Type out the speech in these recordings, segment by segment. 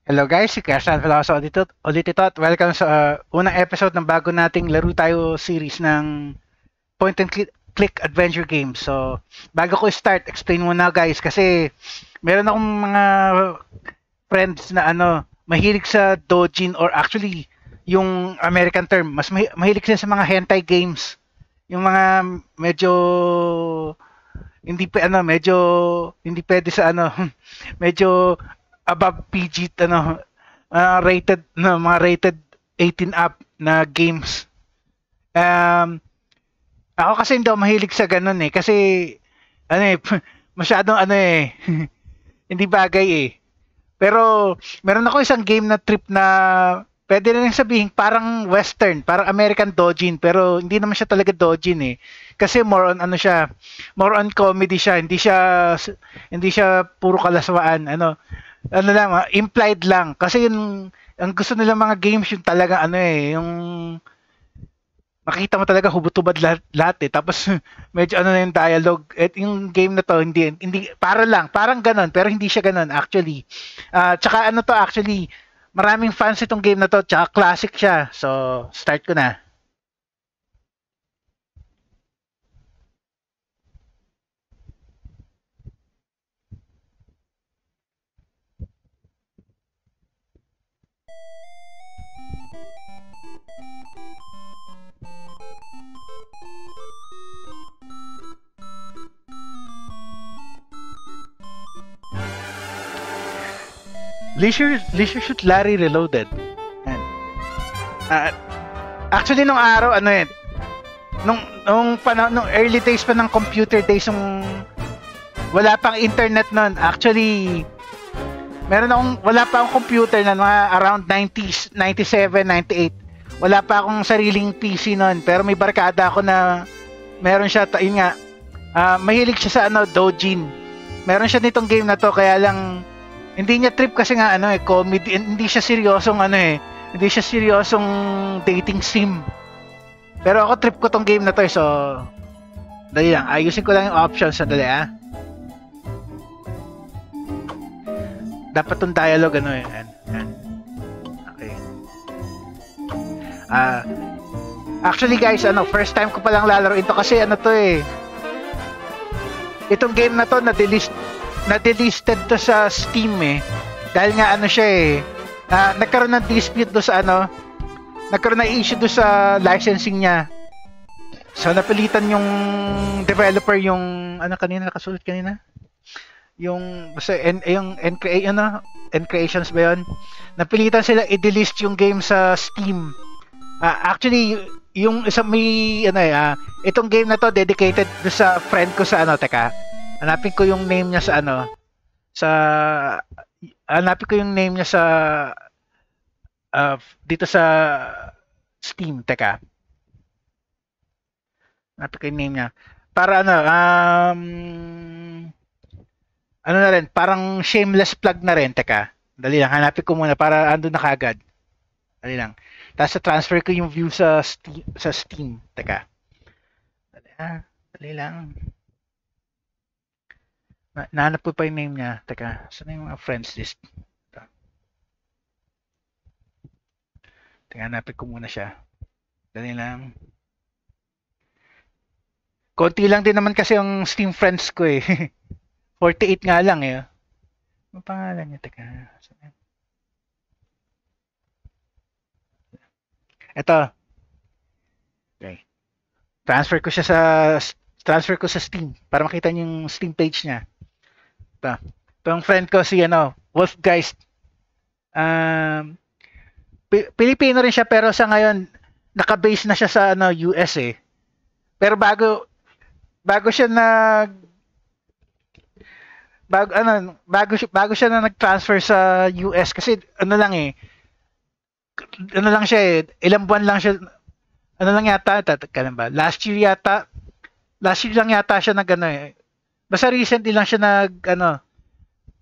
Hello guys, si Kersan Veloso ulit ito at welcome sa unang episode ng bago nating laro tayo series ng point and click adventure games. So, bago ko start, explain muna guys kasi meron akong mga friends na mahilig sa dojin or actually yung American term, mas mahilig sila sa mga hentai games. Yung mga medyo medyo hindi pwede sa medyo above PG rated mga rated 18 up na games. Ako kasi hindi ako mahilig sa ganun kasi masyadong hindi bagay Pero meron ako isang game na trip na pwede na rin sabihin parang western, parang American dojin pero hindi naman siya talaga dojin Kasi more on more on comedy siya, hindi siya puro kalaswaan lang, implied lang. Kasi yung ang gusto nila mga games yung talaga yung makita mo talaga hubot-hubad lahat Tapos medyo na yung dialogue. At yung game na to hindi parang ganon pero hindi siya ganon actually. Tsaka to actually maraming fans itong game na to, tsaka classic siya. So, start ko na. Leisure Suit Larry Reloaded. Actually nung araw nung early days pa ng computer days wala pang internet noon. Actually wala pa akong computer na mga around 90s, 97, 98. Wala pa akong sariling PC noon pero may barkada ako na meron siya yun nga. Mahilig siya sa dojin. Meron siya nitong game na to kaya lang hindi niya trip kasi nga comedy, hindi siya seryosong hindi siya seryosong dating sim. Pero ako trip ko tong game na to so dali lang, ayusin ko lang yung options sandali Dapat tong dialogue Okay. Actually guys, first time ko pa lang lalaroin to kasi itong game na to na-delisted to sa Steam dahil nga siya nagkaroon ng dispute do sa nagkaroon ng issue do sa licensing niya. So napilitan yung developer yung kanina nakasulat kanina yung basta yung Creations ba yun, napilitan sila i-delist yung game sa Steam. Actually yung isa may itong game na to dedicated do sa friend ko sa teka hanapin ko yung name niya sa hanapin ko yung name niya sa dito sa Steam. Teka. Hanapin ko yung name niya. Para na rin, parang shameless plug na rin. Teka. Dali lang, hanapin ko muna para andun na kagad. Dali lang. Tapos transfer ko yung view sa Steam. Teka. Dali lang. Nahanap ko pa yung name niya. Teka, saan yung mga friends list? Teka, hanapin ko muna siya. Dali lang. Konti lang din naman kasi yung Steam friends ko 48 nga lang Ang pangalan niya, teka. Ito. Okay. Transfer ko sa Steam para makita niyo yung Steam page niya. Itong friend ko si Wolfgeist. Pilipino rin siya pero sa ngayon naka-base na siya sa US Pero bago siya bago siya na nag-transfer sa US kasi lang siya ilang buwan lang siya lang yata kailan ba? Last year lang yata siya basta recently lang siya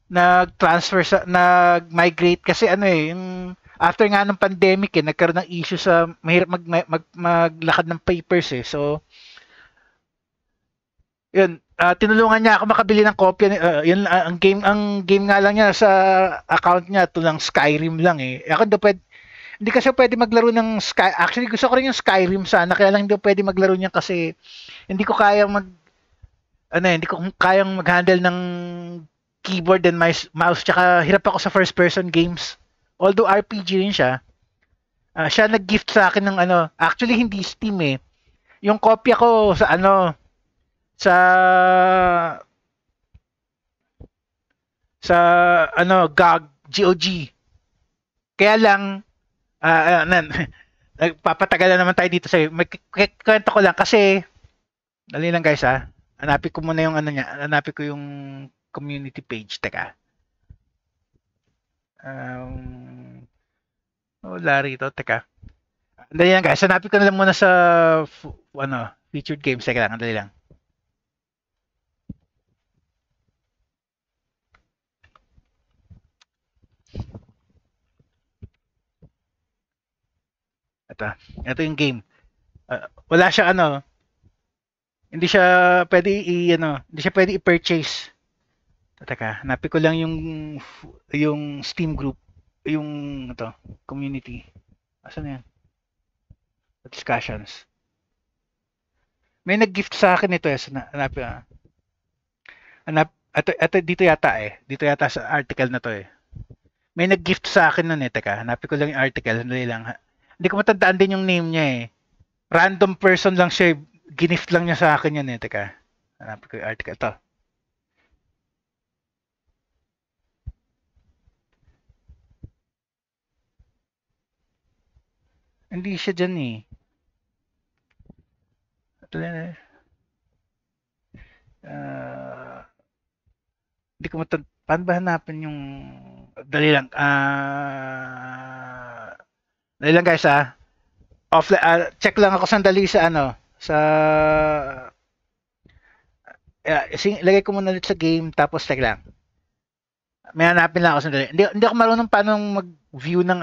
nag-transfer nag-migrate kasi yung after nga ng pandemic nagkaroon ng issue sa mahirap maglakad ng papers so Yun, tinulungan niya ako makabili ng kopya yun ang game nga lang niya sa account niya to lang Skyrim lang eh. Ako hindi kasi pwede maglaro ng actually gusto ko rin yung Skyrim sana kaya lang hindi pwede maglaro niya kasi hindi ko kayang hindi ko kayang mag-handle ng keyboard and mouse tsaka hirap ako sa first person games. Although RPG rin siya. Siya nag-gift sa akin ng actually hindi Steam eh. Yung kopya ko sa sa GOG. Kaya lang nagpapatagal na naman tayo dito sa may kwento ko lang kasi dali lang guys hanapin ko muna yung hanapin ko yung community page teka wala rito teka dali lang guys hanapin ko na lang muna sa featured games teka lang dali lang ito yung game wala siya hindi siya pwede hindi siya pwede i-purchase. Teka, hanapin ko lang yung Steam group, yung community. Asan na yan? Discussions. May nag-gift sa akin ito hanapin ito dito yata Dito yata sa article na to May nag-gift sa akin nun teka, hanapin ko lang yung article, sandali lang. Hindi ko matandaan din yung name niya Random person lang siya ginift lang niya sa akin yan teka. Hanapin ko yung article to. Hindi siya dyan Ito lang hindi ko matandaan. Paano ba hanapin yung dali lang dali lang guys offline check lang ako sandali sa sa lagay ko muna ulit sa game tapos check lang may hanapin lang ako sandali hindi ako marunong paano mag-view ng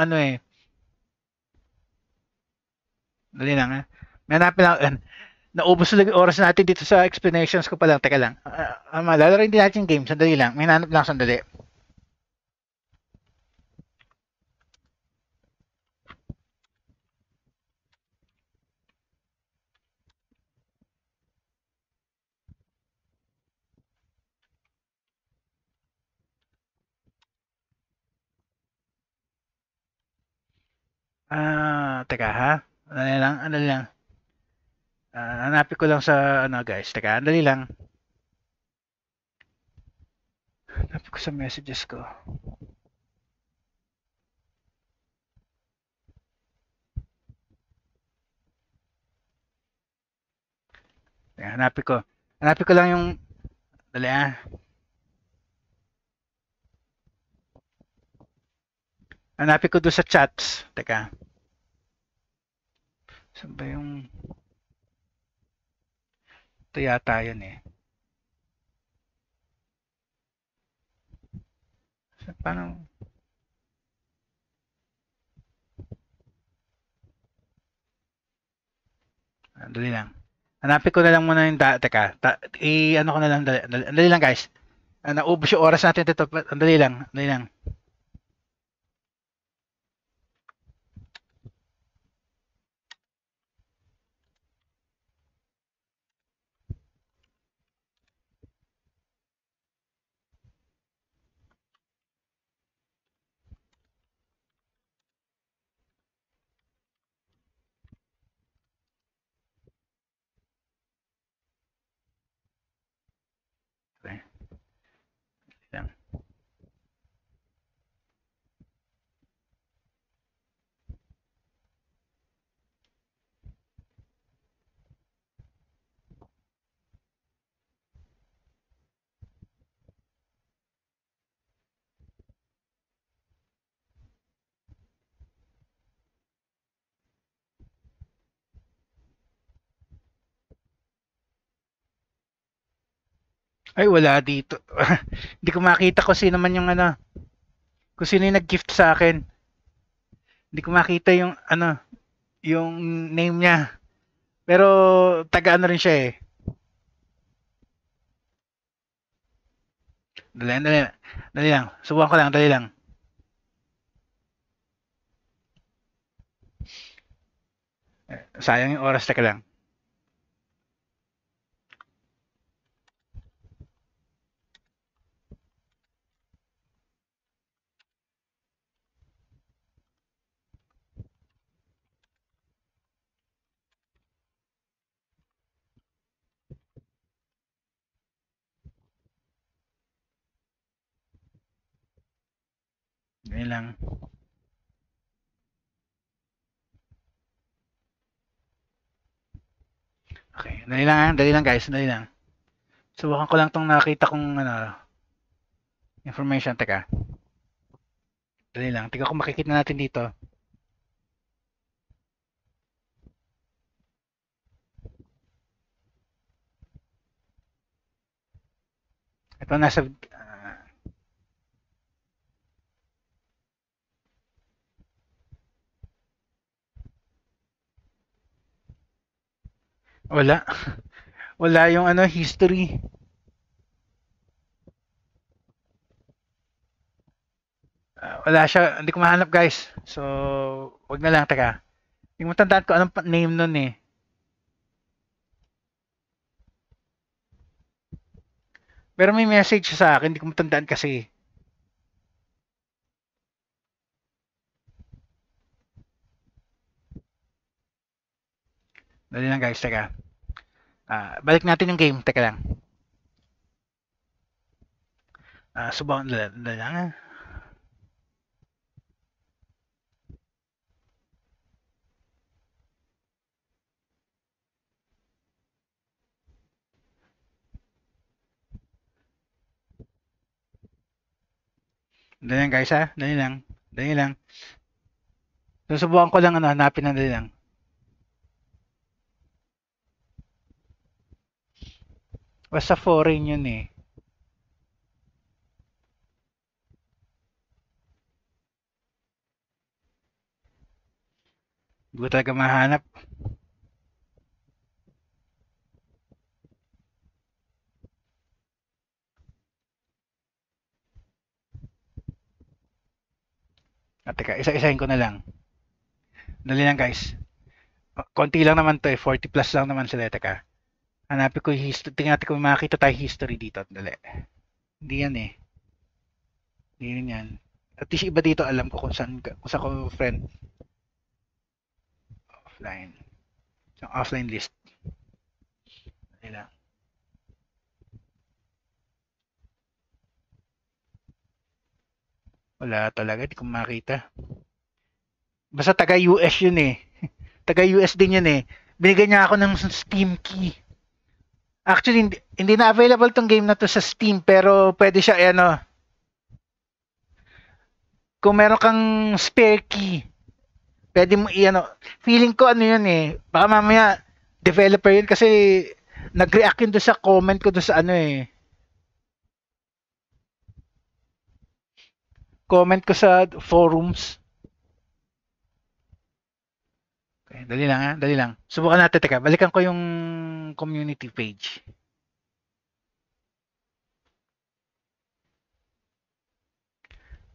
dali lang may hanapin lang naubos na yung oras natin dito sa explanations ko pa lang teka lang lalaro hindi natin yung game sandali lang may hanap lang sandali teka ano lang. Hanapin ko lang sa guys. Teka, andali lang. Hanapin ko sa messages ko. Teka, hanapin ko. Hanapin ko lang yung dali Hanapin ko doon sa chats. Teka. Saan ba yung ito yata yun paano dali lang hanapin ko na lang muna yung teka ano ko na lang dali lang guys naubos yung oras natin dito dali lang ay wala dito hindi ko makita kung sino man yung kung sino yung nag-gift sa akin hindi ko makita yung yung name niya pero taga rin siya Dali lang, dali lang. Dali lang. Subukan ko lang, dali lang. Sayang yung oras, teka lang. Dali lang. Okay, dali lang guys, dali lang. Subukan ko lang tong nakita kong information, teka. Dali lang, tingnan ko makikita natin dito. Ito nasa wala. Wala yung history. Wala siya, hindi ko mahanap guys. So, wag na lang, teka. Hindi mo tandaan ko anong name nun eh. Pero may message siya sa akin, hindi ko matandaan kasi. Dali lang guys, teka. Balik natin yung game, teka lang. Subukan, dali lang. Dali lang guys ha, dali lang. Dali lang. Susubukan ko lang hanapin na dali lang. Basta foreign yun eh. Hindi ko talaga mahanap. Teka, isa-isahin ko na lang. Dali lang guys. Konti lang naman to eh, 40 plus lang naman sila. Teka, hanapin ko yung history. Tingnan natin kung makakita tayo history dito. Dali. Hindi yan eh. Hindi rin yan. At least iba dito alam ko kung saan ko friend. Offline. So, offline list. Dali lang. Wala talaga, di ko makita. Basta taga-US yun eh. Taga-US din yun eh. Binigyan niya ako ng Steam key. Actually, hindi na available tong game na to sa Steam, pero pwede siya, kung meron kang spare key, pwede mo, feeling ko yun eh. Baka mamaya, developer yun kasi nag-react yun doon sa comment ko doon sa comment ko sa forums. Okay, dali lang ha, dali lang. Subukan natin, teka, balikan ko yung community page.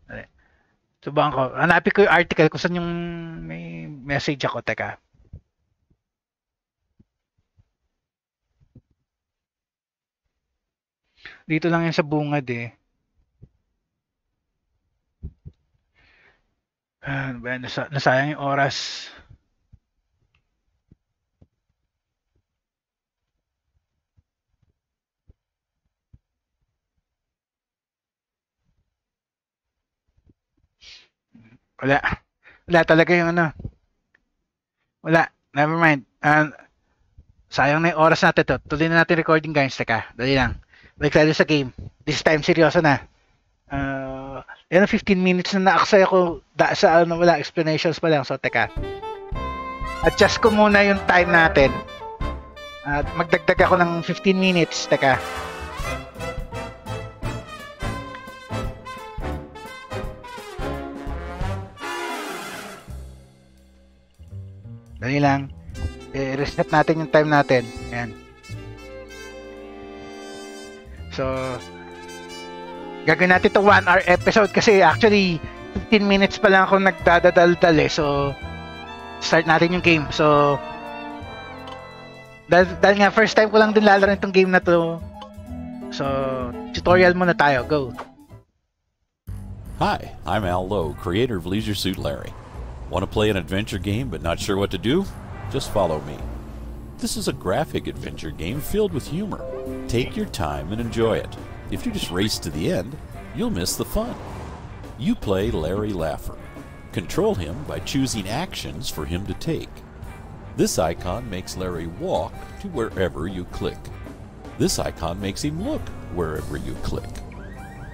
Dali. Subukan ko. Hanapin ko yung article kung saan yung may message ako, teka. Dito lang yan sa bungad eh. Nasayang yung oras. Wala. Wala talaga yung Wala. Never mind. Sayang na yung oras natin to. Tuloy na natin recording guys. Teka, dali lang. Balik tayo sa game. This time, seryoso na. 15 minutes na na-aksay ako sa wala, explanations pa lang. So, teka. Adjust ko muna yung time natin. At magdagdag ako ng 15 minutes. Teka. Dali lang. Reset natin yung time natin. Ayan. So, Gagawin natin to 1-hour episode kasi actually 15 minutes pa lang ako nagdadaldal eh. So, start natin yung game. So, dahil nga first time ko lang din lalaroin itong game na to. So, tutorial muna tayo. Go. Hi, I'm Al Lowe, creator of Leisure Suit Larry. Want to play an adventure game but not sure what to do? Just follow me. This is a graphic adventure game filled with humor. Take your time and enjoy it. If you just race to the end, you'll miss the fun. You play Larry Laffer. Control him by choosing actions for him to take. This icon makes Larry walk to wherever you click. This icon makes him look wherever you click.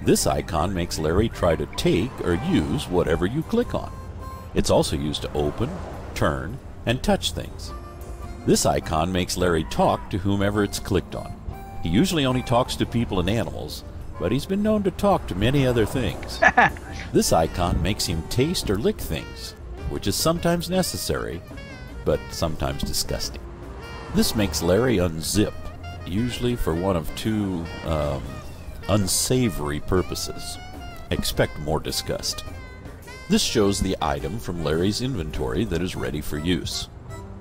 This icon makes Larry try to take or use whatever you click on. It's also used to open, turn, and touch things. This icon makes Larry talk to whomever it's clicked on. He usually only talks to people and animals, but he's been known to talk to many other things. This icon makes him taste or lick things, which is sometimes necessary, but sometimes disgusting. This makes Larry unzip, usually for one of two unsavory purposes. Expect more disgust. This shows the item from Larry's inventory that is ready for use.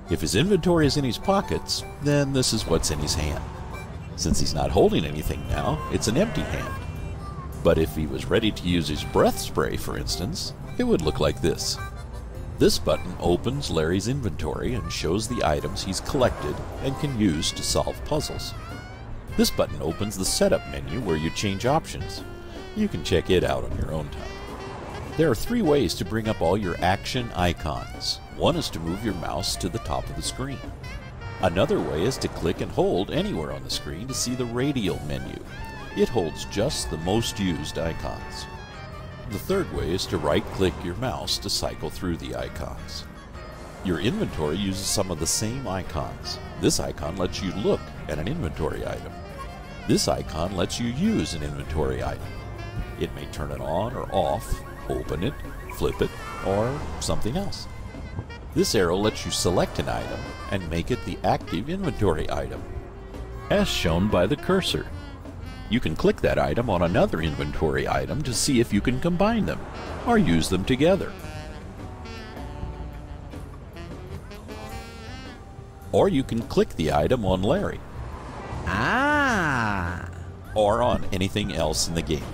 If his inventory is in his pockets, then this is what's in his hand. Since he's not holding anything now, it's an empty hand. But if he was ready to use his breath spray, for instance, it would look like this. This button opens Larry's inventory and shows the items he's collected and can use to solve puzzles. This button opens the setup menu where you change options. You can check it out on your own time. There are 3 ways to bring up all your action icons. One is to move your mouse to the top of the screen. Another way is to click and hold anywhere on the screen to see the radial menu. It holds just the most used icons. The third way is to right-click your mouse to cycle through the icons. Your inventory uses some of the same icons. This icon lets you look at an inventory item. This icon lets you use an inventory item. It may turn it on or off, open it, flip it, or something else. This arrow lets you select an item and make it the active inventory item, as shown by the cursor. You can click that item on another inventory item to see if you can combine them, or use them together. Or you can click the item on Larry. Or on anything else in the game.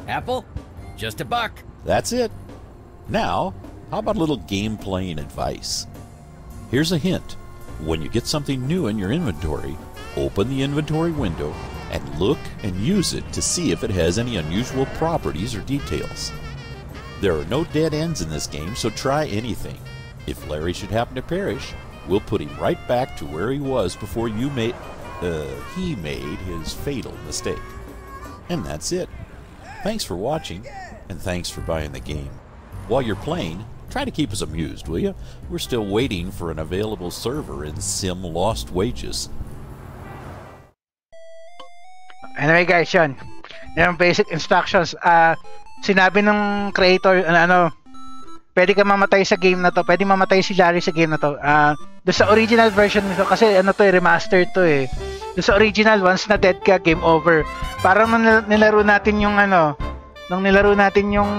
Apple? Just $1. That's it. Now, how about a little game playing advice? Here's a hint. When you get something new in your inventory, open the inventory window and look and use it to see if it has any unusual properties or details. There are no dead ends in this game, so try anything. If Larry should happen to perish, we'll put him right back to where he was before he made his fatal mistake. And that's it. Thanks for watching, and thanks for buying the game. While you're playing, try to keep us amused, will you? We're still waiting for an available server in Sim Lost Wages. Anyway guys, yun. Yung basic instructions. Sinabi ng creator, pwede ka mamatay sa game na to. Pwede mamatay si Larry sa game na to. Doon sa original version nito, kasi remastered to eh. Doon sa original, once na dead ka, game over. Parang nung nilaro natin yung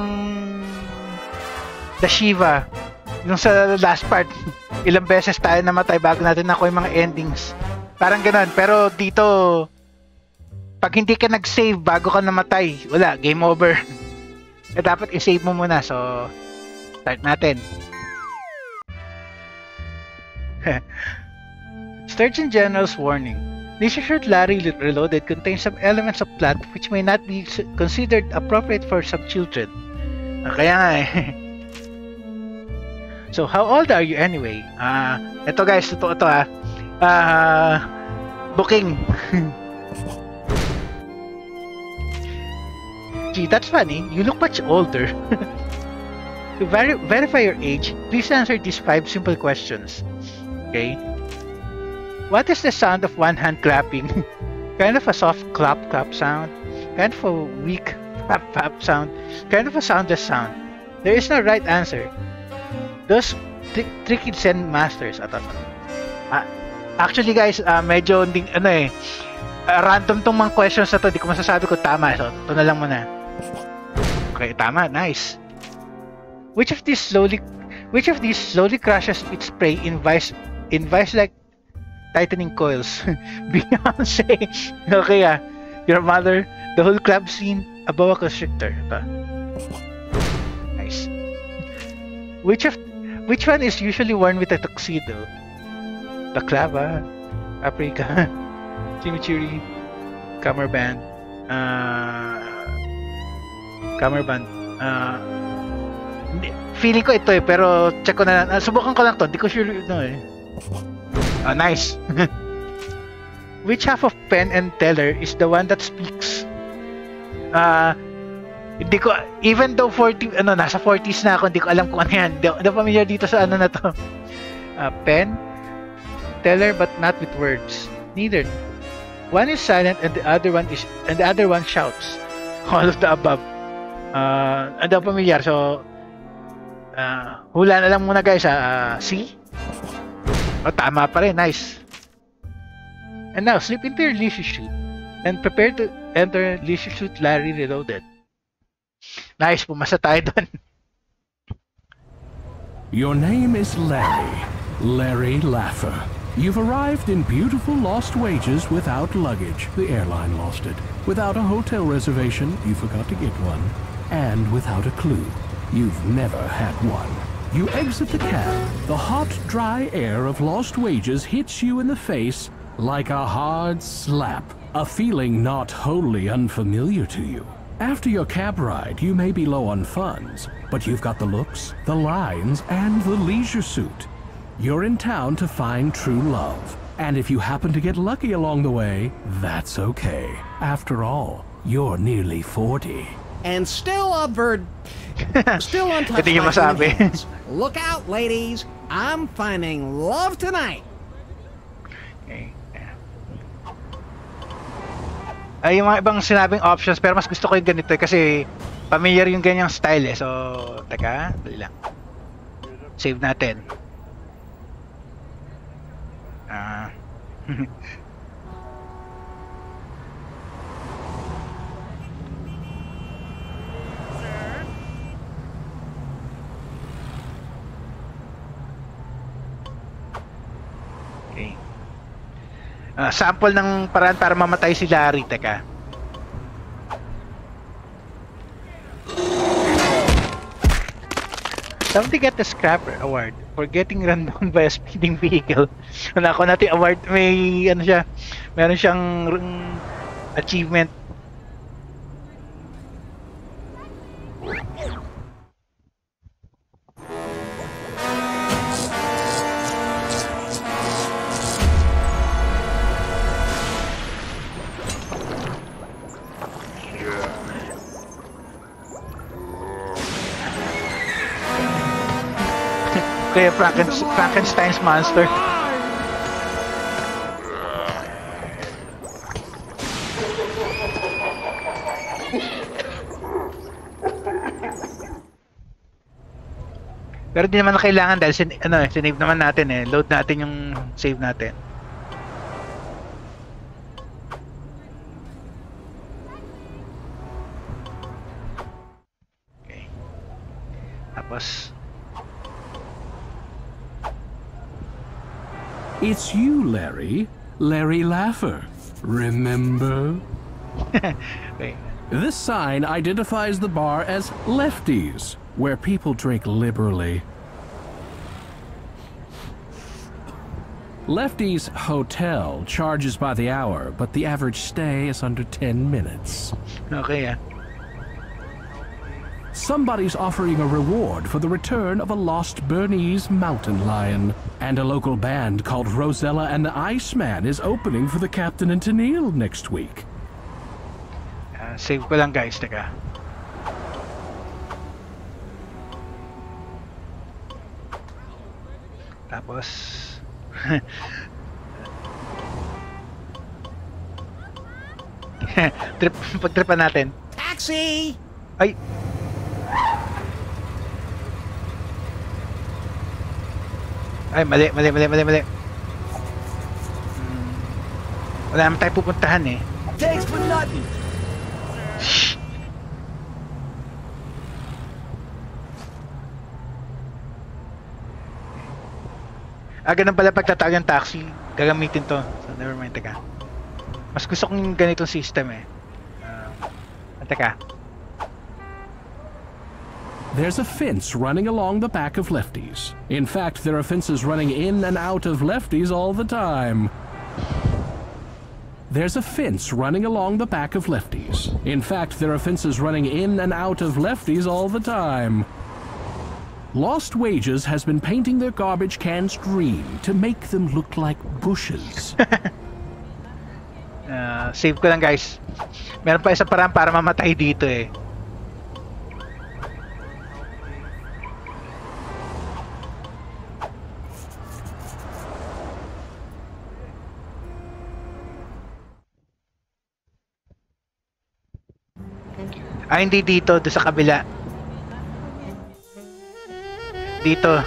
The Shiva, yung sa last part, ilang beses tayo namatay bago natin nakuha yung mga endings. Parang ganun. Pero dito, pag hindi ka nag-save bago ka namatay, wala, game over. Dapat i-save mo muna. So, start natin. Surgeon General's warning. This short Larry Reloaded contains some elements of plot which may not be considered appropriate for some children. Kaya nga eh. So, how old are you anyway? Ito guys, totoo to booking. Gee, that's funny. You look much older. To verify your age, please answer these 5 simple questions. Okay? What is the sound of one hand clapping? Kind of a soft clap sound? Kind of a weak pap sound? Kind of a soundless sound? There is no right answer. Those tricky Zen masters. Actually guys, medyo Random tong mga questions na to. Di ko masasabi kung tama. So, ito na lang muna. Okay, tama. Nice. Which of these slowly crushes its prey in vice like tightening coils? Beyonce. Okay, your mother, the whole club scene, a boa constrictor. Nice. Which one is usually worn with a tuxedo? Baklava, paprika, chimichurri, cummerbund. Feeling ko ito pero check ko na lang. Subukan ko lang to. Hindi ko sure nice. Which half of pen and teller is the one that speaks? Hindi ko, even though nasa 40s na ako, hindi ko alam kung ano yan. Hindi familiar dito sa ano na to. Pen, teller, but not with words. Neither. One is silent and the other one shouts. All of the above. Hindi familiar, so hula na lang muna guys. C? Tama pa rin, nice. And now, slip into your leisure suit and prepare to enter leisure suit Larry Reloaded. Nice, pumasa tayo dun. Your name is Larry Laffer. You've arrived in beautiful Lost Wages without luggage. The airline lost it. Without a hotel reservation, you forgot to get one. And without a clue, you've never had one. You exit the cab. The hot, dry air of Lost Wages hits you in the face like a hard slap. A feeling not wholly unfamiliar to you. After your cab ride, you may be low on funds, but you've got the looks, the lines, and the leisure suit. You're in town to find true love. And if you happen to get lucky along the way, that's okay. After all, you're nearly 40. And still still untouched by human hands. Look out, ladies. I'm finding love tonight. Okay. Yung mga ibang sinabing options, pero mas gusto ko yung ganito kasi familiar yung ganyang style So, teka, dali lang. Save natin. Okay. Sample ng paraan para mamatay si Larry. Teka. Something get the Scrapper Award for getting run down by a speeding vehicle. Nako natin award, may ano siya, meron siyang achievement. Kaya Frankenstein's monster. Pero di naman na kailangan dahil sinave naman natin load natin yung save natin. Okay. Tapos it's you, Larry Laffer. Remember? Okay. This sign identifies the bar as Lefties, where people drink liberally. Lefties Hotel charges by the hour, but the average stay is under 10 minutes. Okay, Somebody's offering a reward for the return of a lost Bernese mountain lion. And a local band called Rosella and the Iceman is opening for the Captain and Tennille next week. Save ko lang guys, teka. Tapos pagtripan natin. Taxi! Ay! Ay, mali. Wala naman tayo pupuntahan eh. Thanks for nothing. Ganun pala pagtatawag ng taxi. Gagamitin to. So, never mind. Teka. Mas gusto kong ganitong system eh. Teka. There's a fence running along the back of lefties. In fact, there are fences running in and out of lefties all the time. There's a fence running along the back of lefties. In fact, there are fences running in and out of lefties all the time. Lost Wages has been painting their garbage cans green to make them look like bushes. Save ko lang guys. Meron pa isang paraan para mamatay dito eh. Hindi dito, doon sa kabila. Dito.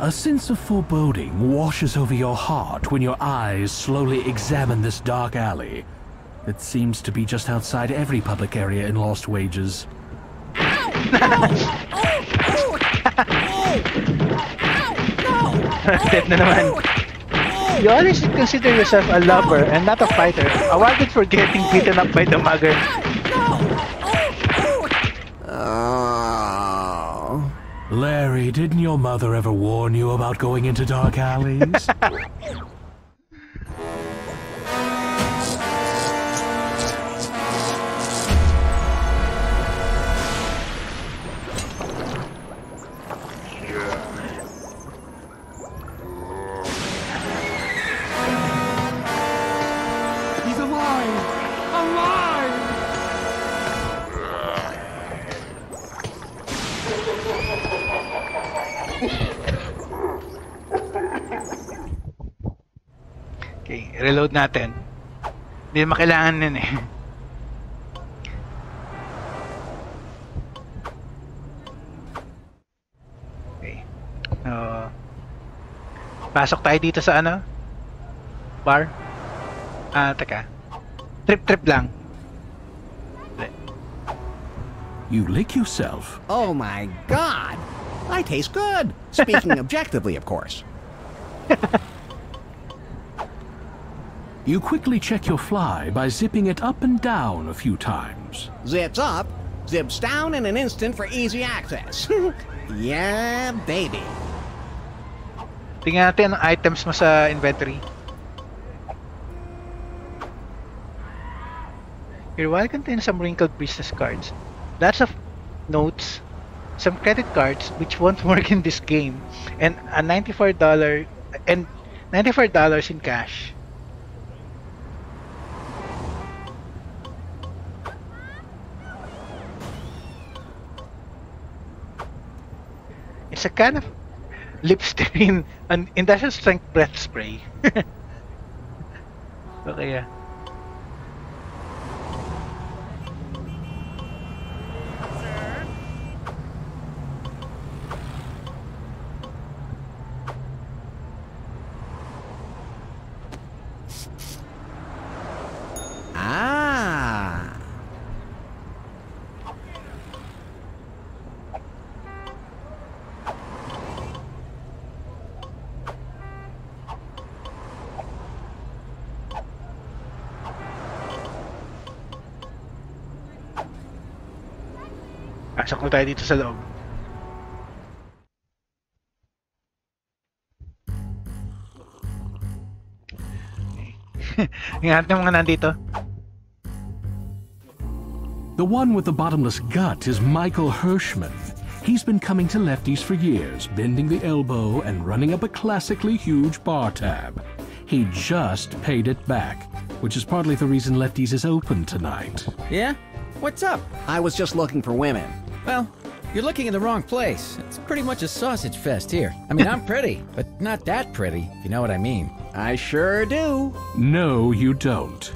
A sense of foreboding washes over your heart when your eyes slowly examine this dark alley. It seems to be just outside every public area in Lost Wages. Dead na naman. You always consider yourself a lover and not a fighter. Awarded for getting beaten up by the mugger. Oh. Larry, didn't your mother ever warn you about going into dark alleys? Reload natin. Hindi naman kailangan nun eh. Okay. Pasok tayo dito sa ano? Bar? Teka. Trip lang. You lick yourself. Oh my god! I taste good! Speaking objectively, of course. You quickly check your fly by zipping it up and down a few times. Zips up, zips down in an instant for easy access. Yeah, baby. Tingnan natin ang items mo sa inventory. Your wallet contains some wrinkled business cards, lots of notes, some credit cards which won't work in this game, and a $94 in cash. It's a kind of Listerine, an industrial strength breath spray. Okay, yeah. Pasok na tayo dito sa loob. Ingat ng mga nandito. The one with the bottomless gut is Michael Hirschman. He's been coming to Lefties for years, bending the elbow and running up a classically huge bar tab. He just paid it back, which is partly the reason Lefties is open tonight. Yeah? What's up? I was just looking for women. Well, you're looking in the wrong place. It's pretty much a sausage fest here. I mean, I'm pretty, but not that pretty, if you know what I mean. I sure do. No, you don't.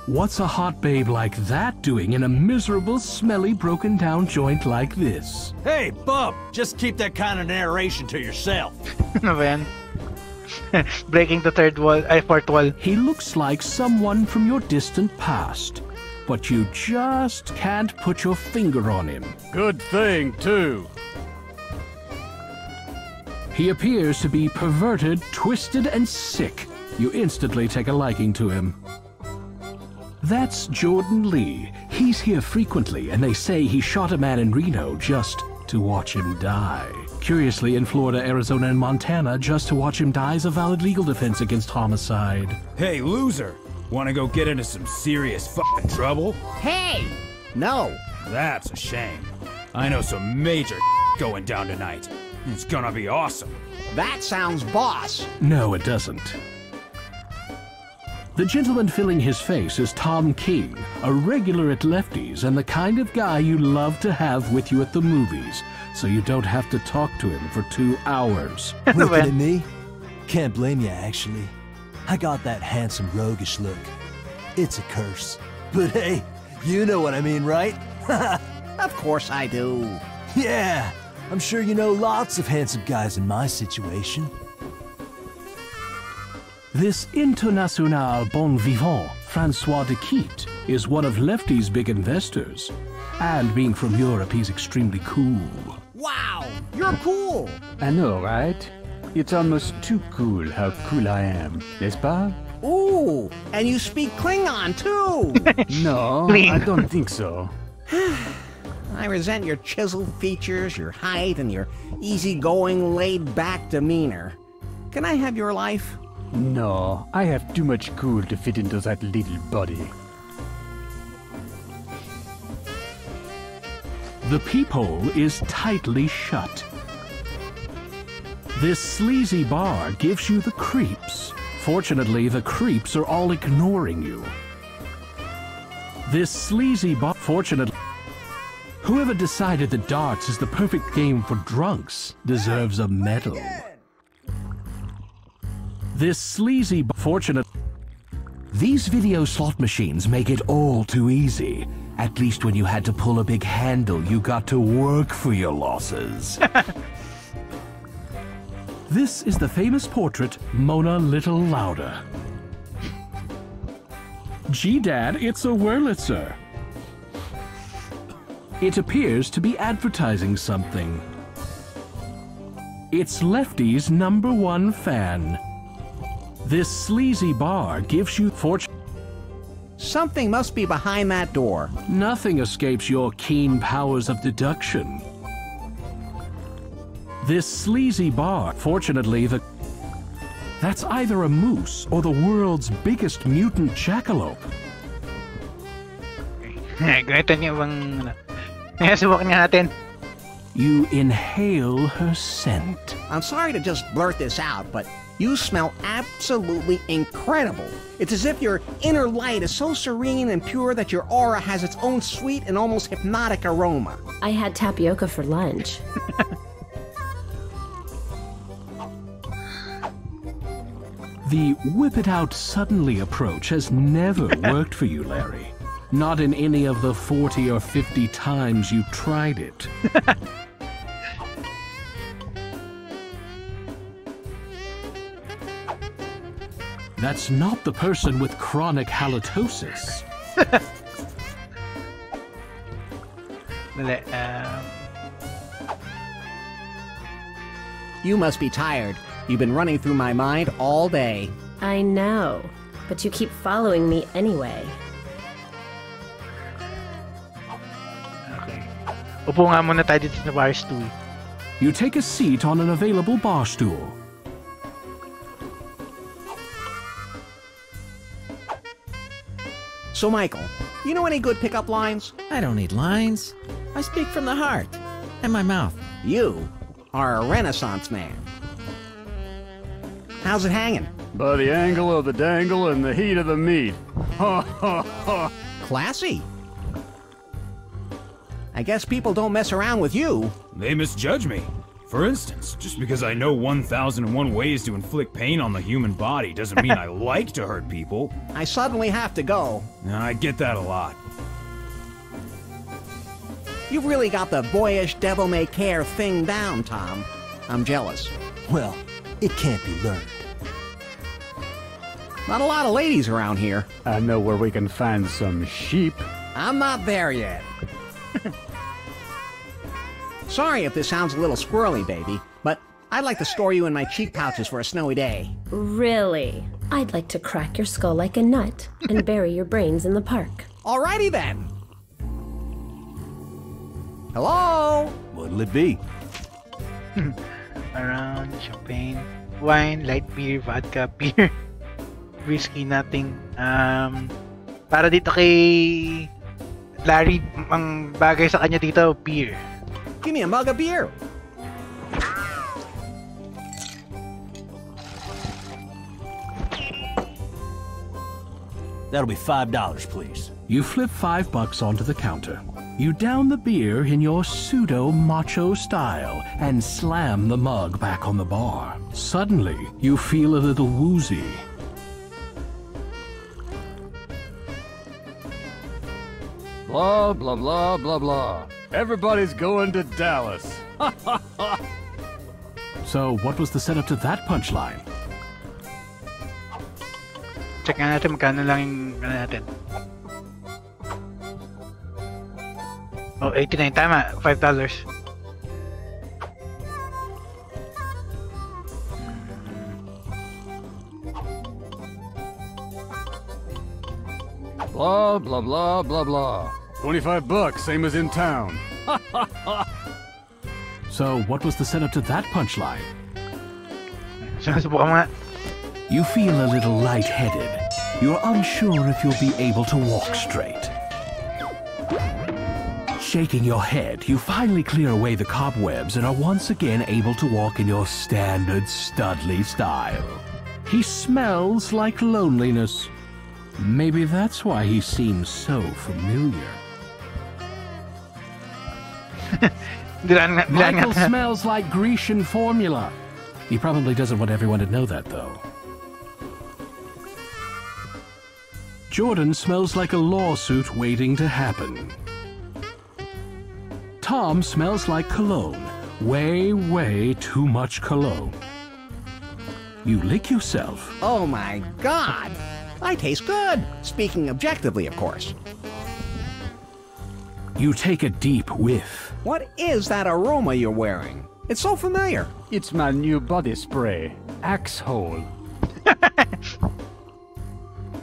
What's a hot babe like that doing in a miserable, smelly, broken-down joint like this? Hey, bub, just keep that kind of narration to yourself. Ano ba yan? Breaking the fourth wall. He looks like someone from your distant past, but you just can't put your finger on him. Good thing, too. He appears to be perverted, twisted, and sick. You instantly take a liking to him. That's Jordan Lee. He's here frequently, and they say he shot a man in Reno just to watch him die. Curiously, in Florida, Arizona, and Montana, just to watch him die is a valid legal defense against homicide. Hey, loser! Wanna go get into some serious fucking trouble? Hey! No. That's a shame. I know some major going down tonight. It's gonna be awesome. That sounds boss. No, it doesn't. The gentleman filling his face is Tom King, a regular at Lefty's and the kind of guy you love to have with you at the movies, so you don't have to talk to him for 2 hours. Looking at me? Can't blame you, actually. I got that handsome, roguish look. It's a curse. But hey, you know what I mean, right? Of course I do. Yeah, I'm sure you know lots of handsome guys in my situation. This international bon vivant, Francois de Quitte, is one of Lefty's big investors. And being from Europe, he's extremely cool. Wow, you're cool. I know, right? It's almost too cool how cool I am, n'est-ce pas? Ooh, and you speak Klingon, too. No, I don't think so. I resent your chiseled features, your height, and your easygoing, laid-back demeanor. Can I have your life? No, I have too much cool to fit into that little body. The peephole is tightly shut. This sleazy bar gives you the creeps. Fortunately, the creeps are all ignoring you. This sleazy bar... Fortunately... Whoever decided that darts is the perfect game for drunks deserves a medal. This sleazy... Fortunate... These video slot machines make it all too easy. At least when you had to pull a big handle, you got to work for your losses. This is the famous portrait, Mona Little Louder. Gee, Dad, it's a Wurlitzer. It appears to be advertising something. It's Lefty's #1 fan. This sleazy bar gives you fortune. Something must be behind that door. Nothing escapes your keen powers of deduction. This sleazy bar, fortunately, that's either a moose or the world's biggest mutant jackalope. Ganito niyo bang... Subukan nga natin. You inhale her scent. I'm sorry to just blurt this out, but you smell absolutely incredible. It's as if your inner light is so serene and pure that your aura has its own sweet and almost hypnotic aroma. I had tapioca for lunch. The whip-it-out suddenly approach has never worked for you, Larry. Not in any of the 40 or 50 times you tried it. That's not the person with chronic halitosis. You must be tired. You've been running through my mind all day. I know, but you keep following me anyway. Okay. Upo nga muna tayo dito sa bar stool. You take a seat on an available bar stool. So, Michael, you know any good pickup lines? I don't need lines. I speak from the heart and my mouth. You are a Renaissance man. How's it hanging? By the angle of the dangle and the heat of the meat. Ha ha ha. Classy. I guess people don't mess around with you. They misjudge me. For instance, just because I know 1001 ways to inflict pain on the human body doesn't mean I like to hurt people. I suddenly have to go. I get that a lot. You've really got the boyish devil-may-care thing down, Tom. I'm jealous. Well, it can't be learned. Not a lot of ladies around here. I know where we can find some sheep. I'm not there yet. Sorry if this sounds a little squirrely, baby, but I'd like to store you in my cheek pouches for a snowy day. Really? I'd like to crack your skull like a nut and bury your brains in the park. Alrighty then. Hello? What'll it be? Around, champagne, wine, light beer, vodka, beer, whiskey, nothing. Para dito kay Larry, ang bagay sa kanya dito, beer. Give me a mug of beer. That'll be $5, please. You flip $5 onto the counter. You down the beer in your pseudo-macho style and slam the mug back on the bar. Suddenly, you feel a little woozy. Blah, blah, blah, blah, blah. Everybody's going to Dallas. So, what was the setup to that punchline? Check nga natin magkano lang yung ano natin. Oh, 89, tama. $5. Blah, blah, blah, blah, blah. $25, same as in town. So, what was the setup to that punchline? Subukan mo nga. You feel a little lightheaded. You're unsure if you'll be able to walk straight. Shaking your head, you finally clear away the cobwebs and are once again able to walk in your standard Studley style. He smells like loneliness. Maybe that's why he seems so familiar. Michael smells like Grecian formula. He probably doesn't want everyone to know that, though. Jordan smells like a lawsuit waiting to happen. Tom smells like cologne. Way, way too much cologne. You lick yourself. Oh my God! I taste good. Speaking objectively, of course. You take a deep whiff. What is that aroma you're wearing? It's so familiar. It's my new body spray, Axe Hole.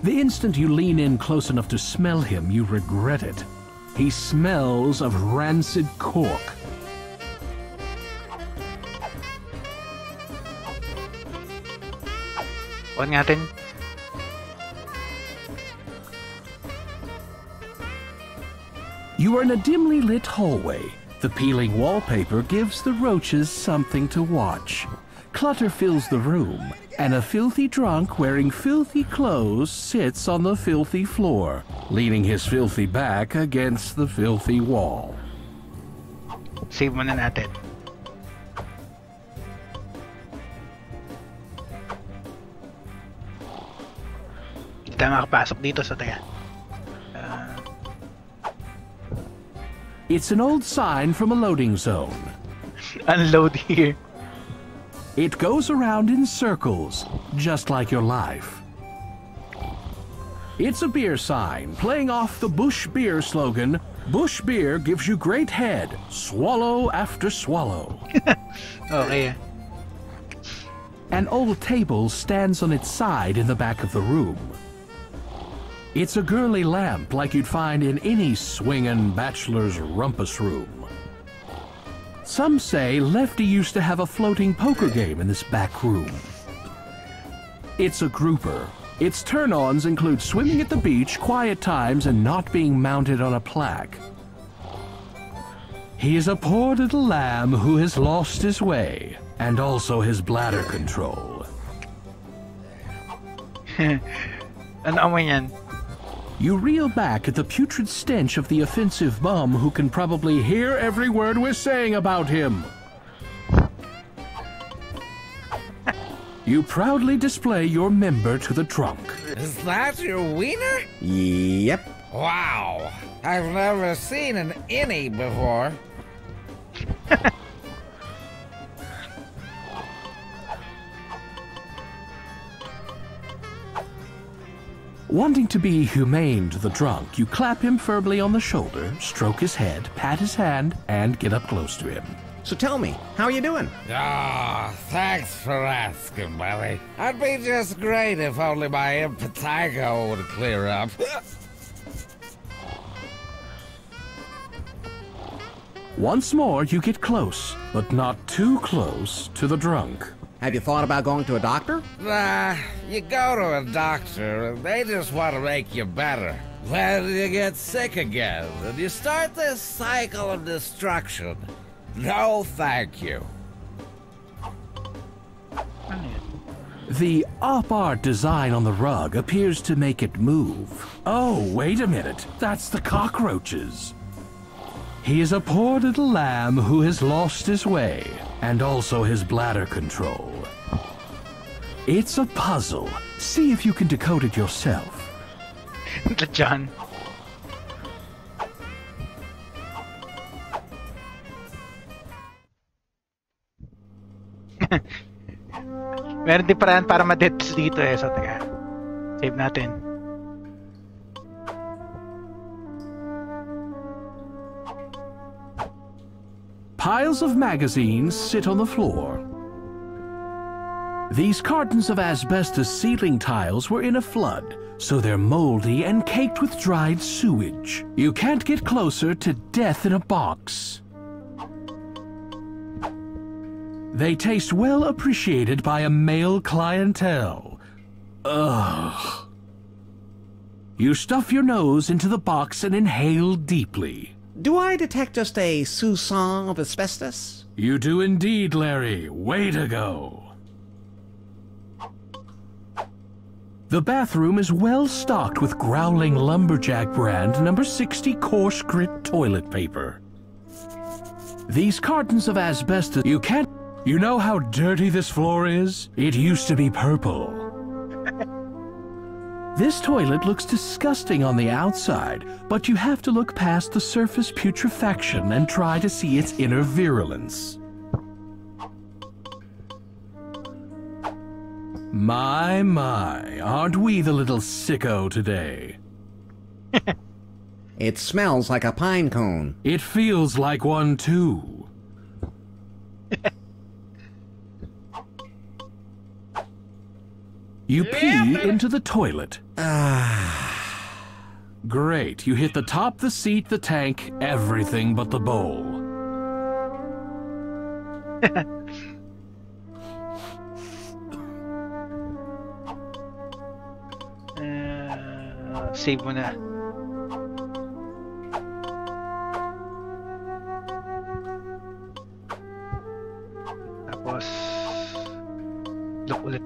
The instant you lean in close enough to smell him, you regret it. He smells of rancid cork. On natin. You are in a dimly lit hallway. The peeling wallpaper gives the roaches something to watch. Clutter fills the room, and a filthy drunk wearing filthy clothes sits on the filthy floor, leaning his filthy back against the filthy wall. Save muna natin. Hindi tayo makapasok dito sa taga. It's an old sign from a loading zone. Unload here. It goes around in circles, just like your life. It's a beer sign, playing off the Bush Beer slogan, Bush Beer gives you great head, swallow after swallow. Okay. An old table stands on its side in the back of the room. It's a girly lamp like you'd find in any swingin' bachelor's rumpus room. Some say Lefty used to have a floating poker game in this back room. It's a grouper. Its turn-ons include swimming at the beach, quiet times, and not being mounted on a plaque. He is a poor little lamb who has lost his way, and also his bladder control. Ano amoy yan? You reel back at the putrid stench of the offensive bum who can probably hear every word we're saying about him. You proudly display your member to the trunk. Is that your wiener? Yep. Wow. I've never seen an innie before. Wanting to be humane to the drunk, you clap him firmly on the shoulder, stroke his head, pat his hand, and get up close to him. So tell me, how are you doing? Ah, thanks for asking, buddy. I'd be just great if only my impetigo would clear up. Once more, you get close, but not too close to the drunk. Have you thought about going to a doctor? Nah, you go to a doctor and they just want to make you better. Then you get sick again, and you start this cycle of destruction. No, thank you. The op art design on the rug appears to make it move. Oh, wait a minute. That's the cockroaches. He is a poor little lamb who has lost his way, and also his bladder control. It's a puzzle. See if you can decode it yourself. The John. Meron din paraan para ma-deaths dito eh. So, teka. Save natin. Piles of magazines sit on the floor. These cartons of asbestos ceiling tiles were in a flood, so they're moldy and caked with dried sewage. You can't get closer to death in a box. They taste well appreciated by a male clientele. Ugh. You stuff your nose into the box and inhale deeply. Do I detect just a soupçon of asbestos? You do indeed, Larry. Way to go. The bathroom is well stocked with growling lumberjack brand number 60 coarse grit toilet paper. These cartons of asbestos, you know how dirty this floor is? It used to be purple. This toilet looks disgusting on the outside, but you have to look past the surface putrefaction and try to see its inner virulence. My, aren't we the little sicko today? It smells like a pine cone. It feels like one too. You pee into the toilet. Great, you hit the top, the seat, the tank, everything but the bowl. Save mo na. Tapos look ulit.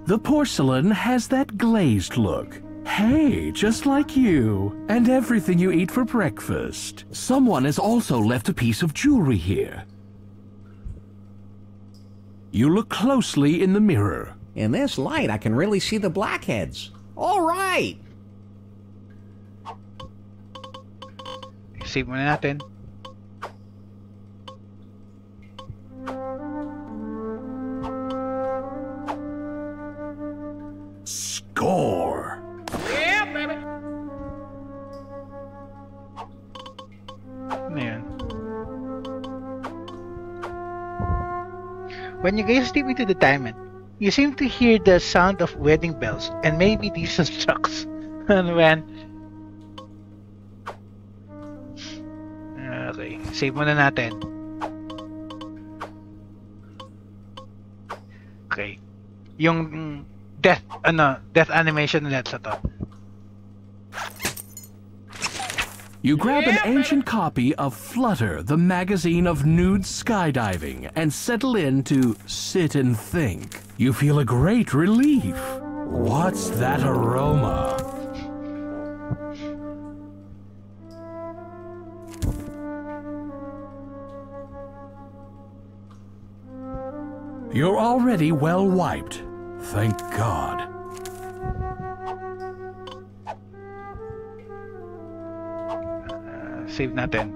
The porcelain has that glazed look. Hey, just like you, and everything you eat for breakfast. Someone has also left a piece of jewelry here. You look closely in the mirror. In this light, I can really see the blackheads. All right. Save muna natin. Score! Yeah, baby! Ano yan? When you guys step into the diamond, you seem to hear the sound of wedding bells and maybe diesel trucks. Ano yan? Okay, save muna natin. Okay. Yung death animation ulit sa to. You grab an ancient copy of Flutter, the magazine of nude skydiving, and settle in to sit and think. You feel a great relief. What's that aroma? You're already well wiped. Thank God. Save natin.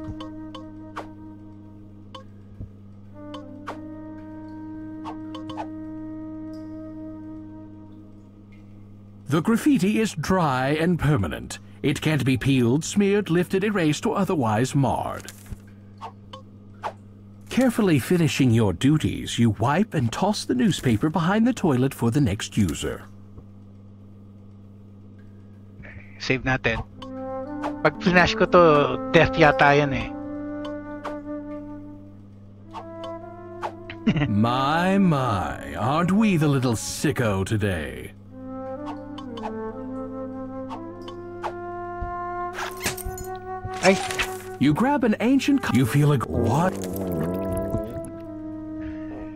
The graffiti is dry and permanent. It can't be peeled, smeared, lifted, erased, or otherwise marred. Carefully finishing your duties, you wipe and toss the newspaper behind the toilet for the next user. Save natin. Pag flash ko to, death yata yan eh. My, aren't we the little sicko today? Ay. You grab an ancient... You feel like... What?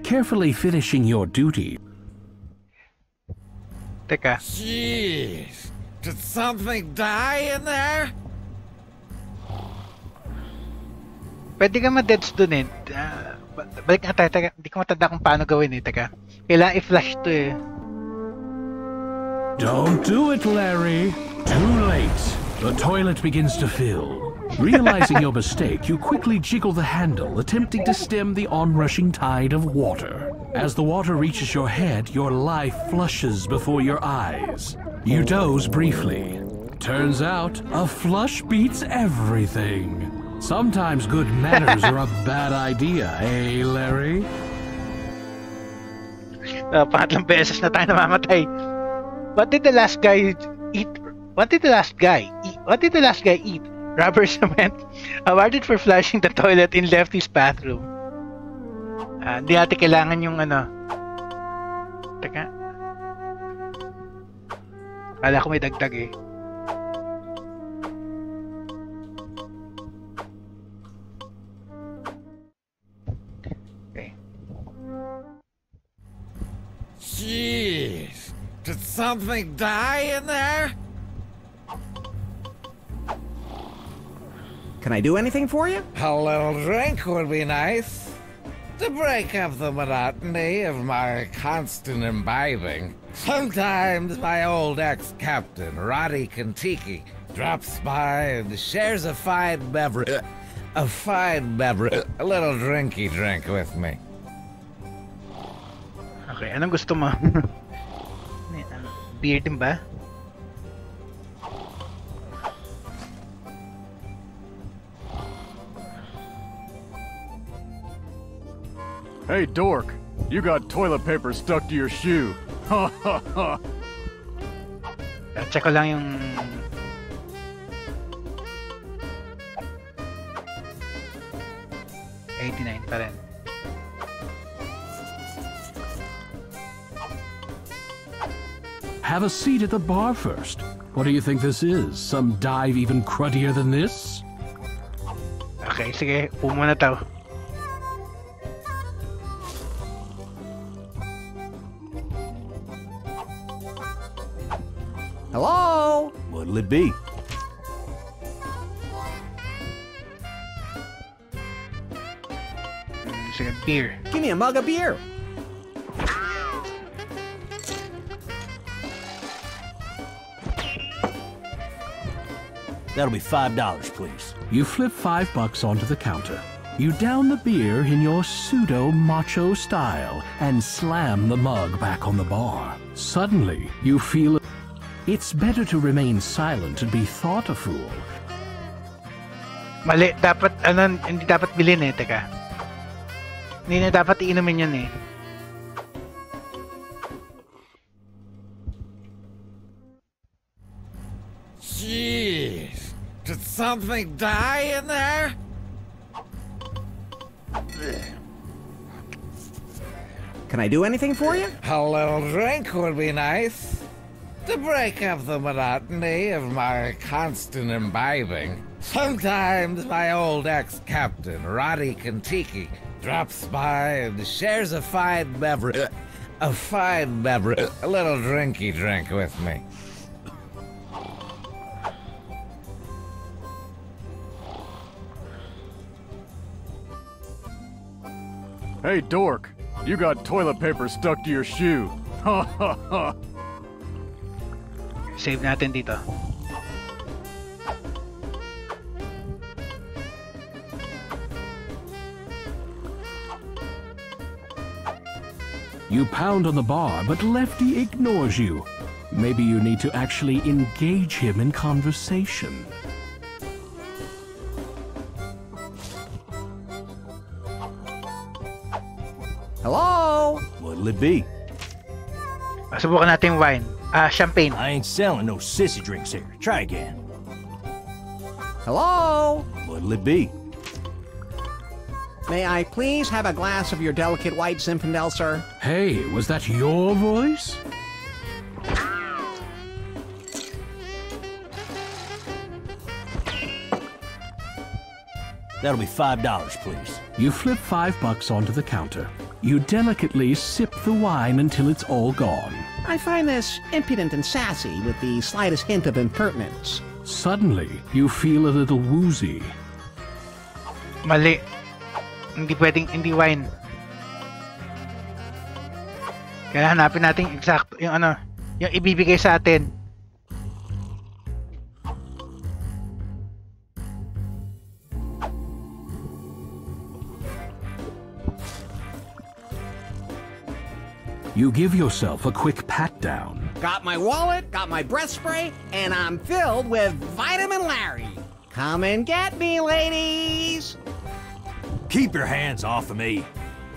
Carefully finishing your duty. Teka. Jeez. Did something die in there? Pwede ka ma-deads dun eh. Balik nga tayo. Teka. Hindi ko matanda kung paano gawin eh. Teka. Kailangan i-flash to eh. Don't do it, Larry. Too late. The toilet begins to fill. Realizing your mistake, you quickly jiggle the handle, attempting to stem the onrushing tide of water. As the water reaches your head, your life flushes before your eyes. You doze briefly. Turns out, a flush beats everything. Sometimes good manners are a bad idea, eh, Larry? Pangatlong beses na tayo namamatay. What did the last guy eat? What did the last guy eat? Rubber cement, awarded for flushing the toilet in Lefty's bathroom. Hindi natin kailangan yung ano. Teka. Kala ko may dagdag eh. Okay. Jeez. Did something die in there? Can I do anything for you? A little drink would be nice. To break up the monotony of my constant imbibing. Sometimes my old ex-captain, Roddy Kentucky, drops by and shares a fine beverage. A little drinky drink with me. Okay, anong gusto mo? Beer din ba? Hey, dork. You got toilet paper stuck to your shoe. Ha ha ha. Check ko lang yung... $89 pa rin. Have a seat at the bar first. What do you think this is? Some dive even cruddier than this? Okay, sige. Upo muna tao. Hello? What'll it be? Sige, beer. Give me a mug of beer. That'll be $5, please. You flip $5 onto the counter. You down the beer in your pseudo-macho style and slam the mug back on the bar. Suddenly, you feel... It's better to remain silent and be thought a fool. Mali, dapat, hindi dapat bilhin eh, teka. Hindi na dapat iinumin yan eh. Jeez, did something die in there? Can I do anything for you? A little drink would be nice. To break up the monotony of my constant imbibing. Sometimes my old ex-captain, Roddy Kentucky, drops by and shares a fine beverage. A little drinky drink with me. Hey, dork. You got toilet paper stuck to your shoe. Ha ha ha. Save natin dito. You pound on the bar, but Lefty ignores you. Maybe you need to actually engage him in conversation. Hello? What'll it be? Subukan natin yung wine. Champagne. I ain't selling no sissy drinks here. Try again. Hello? What'll it be? May I please have a glass of your delicate white Zinfandel, sir? Hey, was that your voice? That'll be $5, please. You flip $5 onto the counter. You delicately sip the wine until it's all gone. I find this impudent and sassy with the slightest hint of impertinence. Suddenly, you feel a little woozy. Mali. Hindi pwedeng, hindi wine. Kaya hanapin natin exact yung ano, yung ibibigay sa atin. You give yourself a quick pat down. Got my wallet, got my breath spray, and I'm filled with Vitamin Larry. Come and get me, ladies! Keep your hands off of me.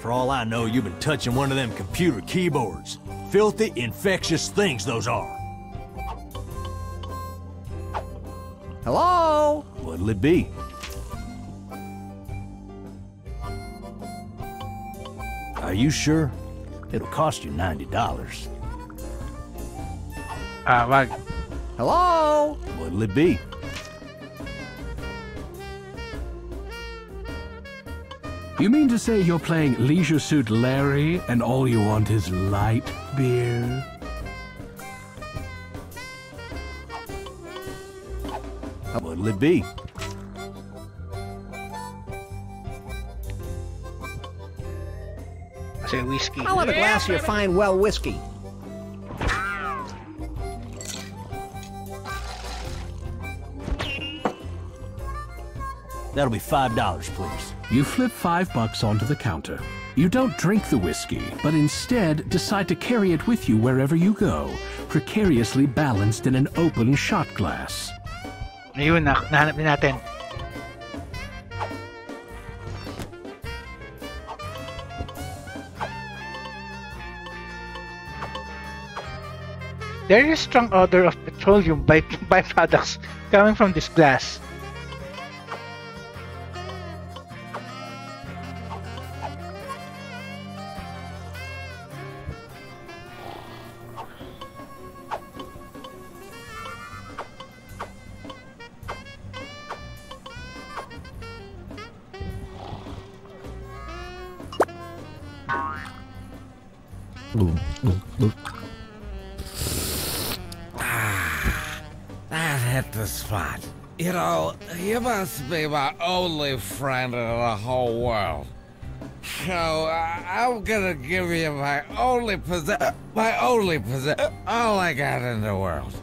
For all I know, you've been touching one of them computer keyboards. Filthy, infectious things those are. Hello? What'll it be? Are you sure? It'll cost you $90. Wag. Hello? What'll it be? You mean to say you're playing Leisure Suit Larry and all you want is light beer? What'll it be? Kasi whiskey. I'll have a glass of your fine well whiskey. That'll be $5, please. You flip $5 onto the counter. You don't drink the whiskey, but instead decide to carry it with you wherever you go, precariously balanced in an open shot glass. Ayun, nahanap din natin. There is a strong odor of petroleum byproducts coming from this glass. That hit the spot. You know, you must be my only friend in the whole world. So I'm gonna give you my only possession, all I got in the world.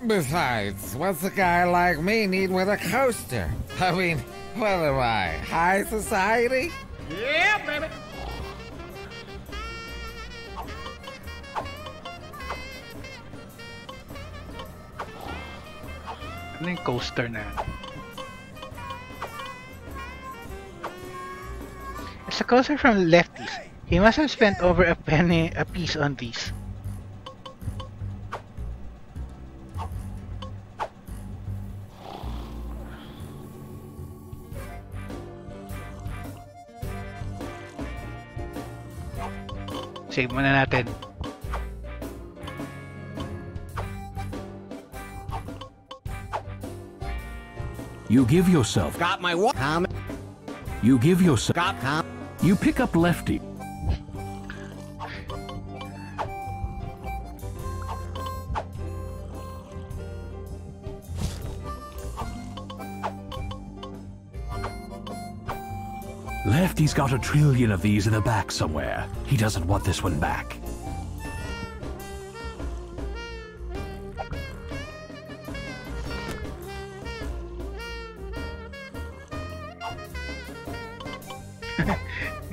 Besides, what's a guy like me need with a coaster? I mean, what am I, high society? Yeah, baby. Ano yung coaster na? It's a coaster from Lefties. He must have spent over a penny a piece on these. Save muna natin. You give yourself. Got my what? You give yourself. Got You pick up Lefty. Lefty's got 1 trillion of these in the back somewhere. He doesn't want this one back.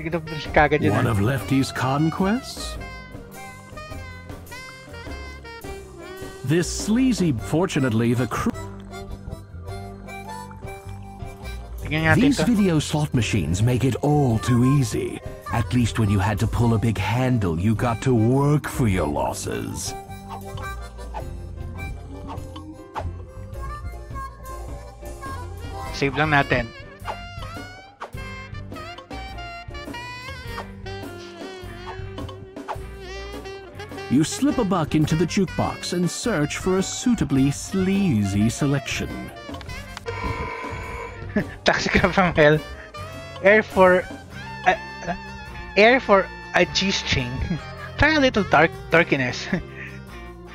One of Lefty's conquests? This sleazy, fortunately, the crew. These video slot machines make it all too easy. At least when you had to pull a big handle, you got to work for your losses. Save lang natin. You slip a buck into the jukebox and search for a suitably sleazy selection. Taxica from hell. Air for a G-string. Try a little darkiness.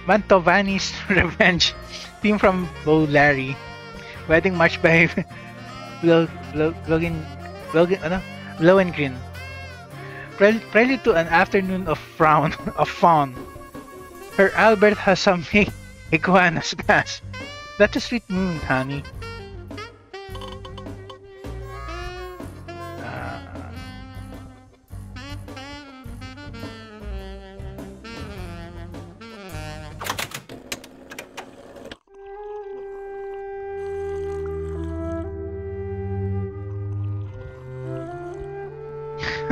Mantovani's Revenge. Theme from Bo Larry. Wedding March by Lohengrin. Prelude to an afternoon of fawn. Her Albert has some iguanas gas. That's a sweet moon, honey.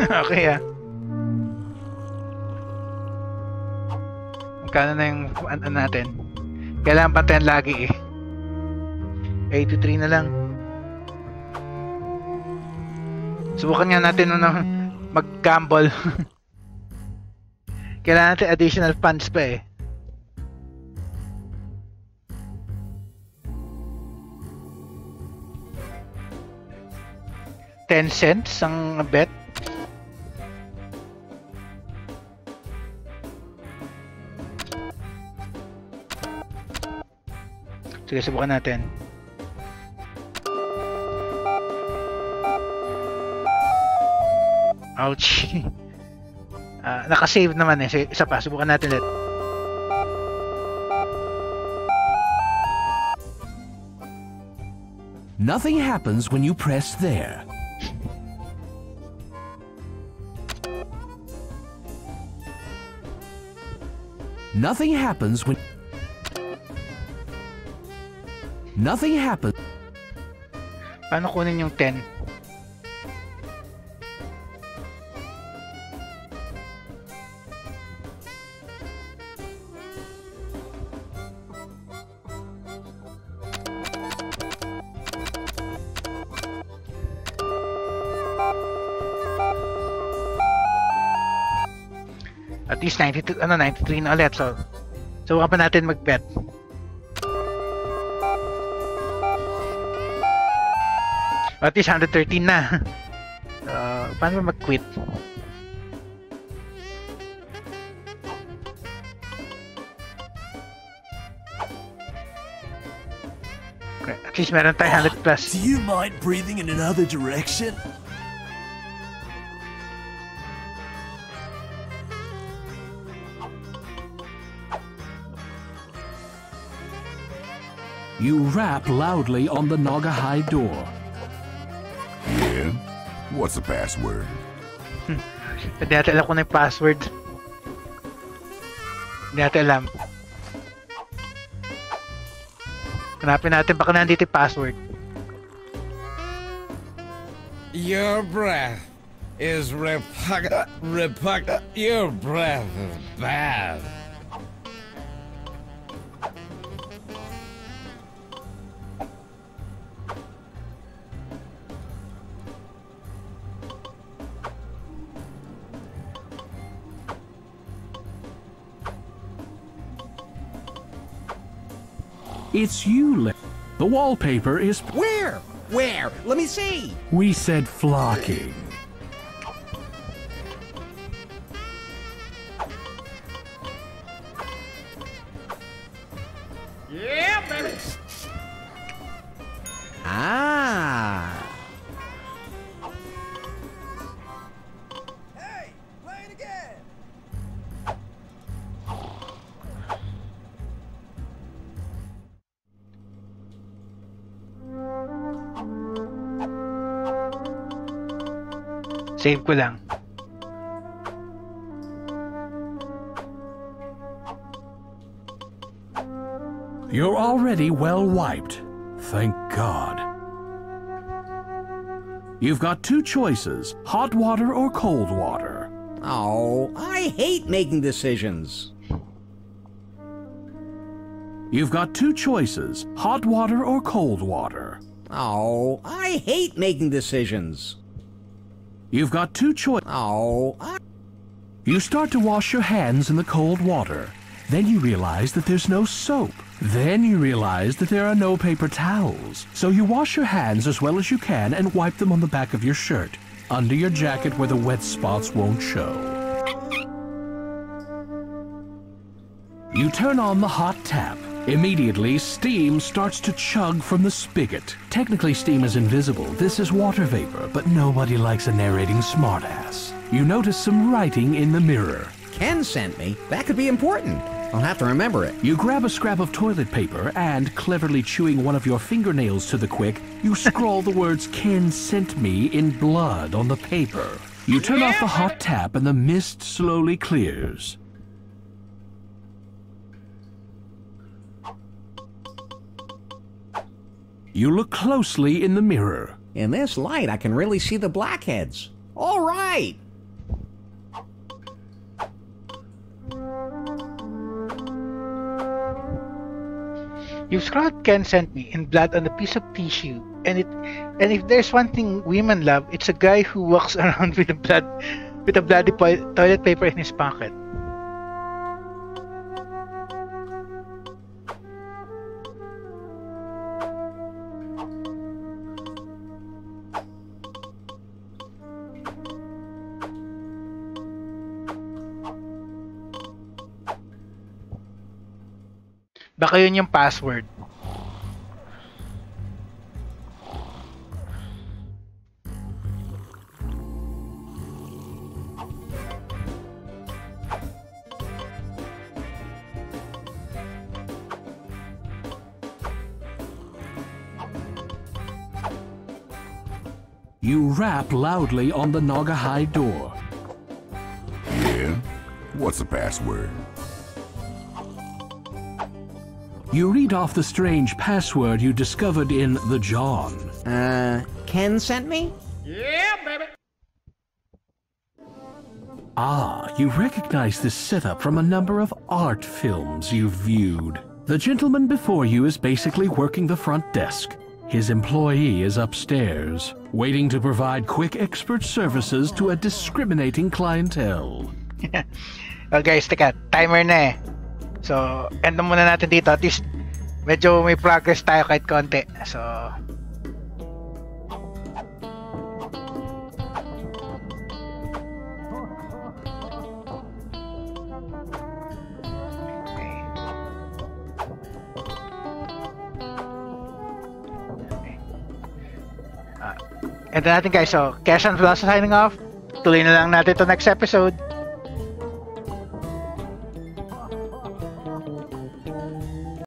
Okay Magkano na yung ano natin? Kailangan patayan lagi 83 na lang. Subukan nga natin mag-gamble. Kailangan natin additional funds pa 10 cents ang bet. Sige, subukan natin. Ouch. Naka-save naman isa pa. Subukan natin ulit. Nothing happens when you press there. Nothing happens when... Nothing happens. Paano kunin yung 10? At least 92, 93 na ulit. So pa natin mag-bet. At least 113 na. Paano mag-quit? Okay, at least meron tayo 100 plus. Do you mind breathing in another direction? You rap loudly on the Nagahide door. Yeah? What's the password? Hindi natin alam kung ano yung password. Hindi natin alam. Hanapin natin baka nandito yung password. Your breath is repugnant. Your breath is bad. It's you, the wallpaper is... Where? Where? Let me see. We said flocking. Yeah, baby. Ah. Save ko lang. You're already well wiped. Thank God. You've got two choices, hot water or cold water. Oh, I hate making decisions. You've got two choices, hot water or cold water. Oh, I hate making decisions. You've got two choices. Oh, You start to wash your hands in the cold water. Then you realize that there's no soap. Then you realize that there are no paper towels. So you wash your hands as well as you can and wipe them on the back of your shirt, under your jacket where the wet spots won't show. You turn on the hot tap. Immediately, steam starts to chug from the spigot. Technically, steam is invisible. This is water vapor, but nobody likes a narrating smartass. You notice some writing in the mirror. Ken sent me. That could be important. I'll have to remember it. You grab a scrap of toilet paper and, cleverly chewing one of your fingernails to the quick, you scrawl the words "Ken sent me" in blood on the paper. You turn off the hot tap and the mist slowly clears. You look closely in the mirror. In this light, I can really see the blackheads. All right. You scrawled "Ken sent me" in blood on a piece of tissue, and if there's one thing women love, it's a guy who walks around with a bloody toilet paper in his pocket. Baka yun yung password. You rap loudly on the Naugahyde door. Yeah? What's the password? You read off the strange password you discovered in the John. Ken sent me? Yeah, baby. Ah, you recognize this setup from a number of art films you've viewed. The gentleman before you is basically working the front desk. His employee is upstairs, waiting to provide quick expert services to a discriminating clientele. Oh guys, teka, timer na eh. So, end na muna natin dito. At least, medyo may progress tayo kahit konti. So, end na natin guys. So, Cash and Floss signing off. Tuloy na lang natin to next episode.